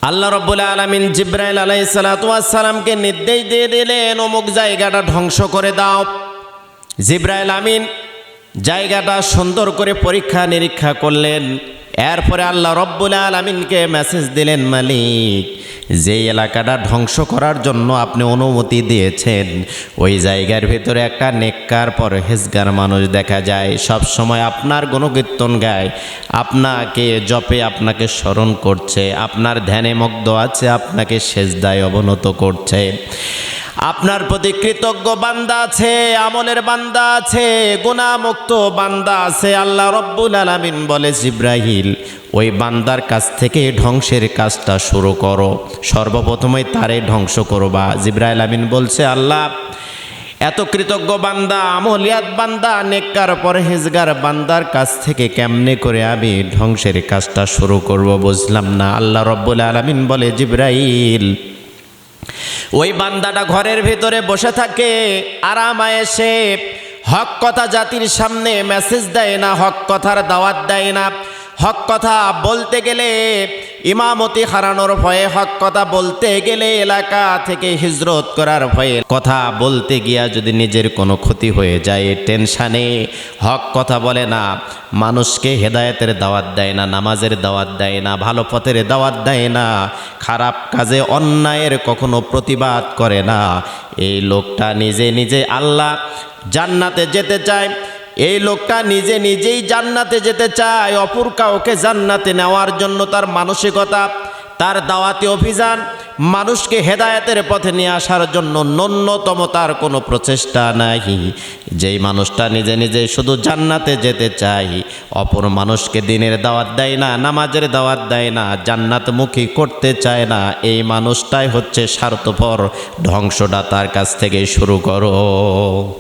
আল্লাহ রাব্বুল আলামিন জিবরাইল আলাইহিস সালাতু ওয়াস সালামকে নির্দেশ দিয়ে দিলেন, অমুক জায়গাটা ধ্বংস করে দাও। জিবরাইল আমিন জায়গাটা সুন্দর করে পরীক্ষা নিরীক্ষা করলেন। এরপরে আল্লাহ রাব্বুল আলামিনকে মেসেজ দিলেন, মালিক, যে এলাকাটা ধ্বংস করার জন্য আপনি অনুমতি দিয়েছেন, ওই জায়গার ভিতরে একটা নেককার পরহেজগার মানুষ দেখা যায়, সব সময় আপনার গুণকীর্তন গায়, আপনাকে জপে, আপনাকে স্মরণ করছে, আপনার ধ্যানে মগ্ন আছে, আপনাকে সেজদায় অবনত করছে। আপনার প্রতি কৃতজ্ঞ বান্দা আছে, আমলের বান্দা আছে, গুনাহমুক্ত বান্দা আছে। আল্লাহ রাব্বুল আলামিন বলে, জিবরাইল, ওই বান্দার কাছ থেকে ধ্বংসের কাজটা শুরু করো, সর্বপ্রথমে তারে ধ্বংস করবা। জিবরাইল আমিন বলছে, আল্লাহ, এত কৃতজ্ঞ বান্দা, আমলিয়াত বান্দা, নেককার পরহেজগার বান্দার কাছ থেকে কেমনে করে আমি ধ্বংসের কাজটা শুরু করব বুঝলাম না। আল্লাহ রাব্বুল আলামিন বলে, জিবরাইল, ওই বান্দাটা ঘরের ভিতরে বসে থাকে, আরাম আয়েশে হক কথা জাতির সামনে মেসেজ দেয় না, হক কথার দাওয়াত দেয় না। হক কথা বলতে গেলে ইমামতি হারানোর ভয়ে, হক কথা বলতে গেলে এলাকা থেকে হিজরত করার ভয়ে, কথা বলতে গিয়া যদি নিজের কোনো ক্ষতি হয়ে যায় টেনশানে হক কথা বলে না। মানুষকে হেদায়েতের দাওয়াত দেয় না, নামাজের দাওয়াত দেয় না, ভালো পথের দাওয়াত দেয় না, খারাপ কাজে অন্যায়ের কখনো প্রতিবাদ করে না। এই লোকটা নিজে নিজে আল্লাহ জান্নাতে যেতে চায়, এই লোকটা নিজে নিজেই জান্নাতে যেতে চায়, অপর কাউকে জান্নাতে নেওয়ার জন্য তার মানসিকতা, তার দাওয়াতি অভিযান, মানুষকে হেদায়েতের পথে নিয়ে আসার জন্য ন্যূনতম তার কোনো প্রচেষ্টা নাই। যেই মানুষটা নিজে নিজে শুধু জান্নাতে যেতে চায়, অপর মানুষকে দিনের দাওয়াত দেয় না, নামাজের দাওয়াত দেয় না, জান্নাতমুখী করতে চায় না, এই মানুষটাই হচ্ছে স্বার্থপর। ধ্বংসটা তার কাছ থেকে শুরু করো।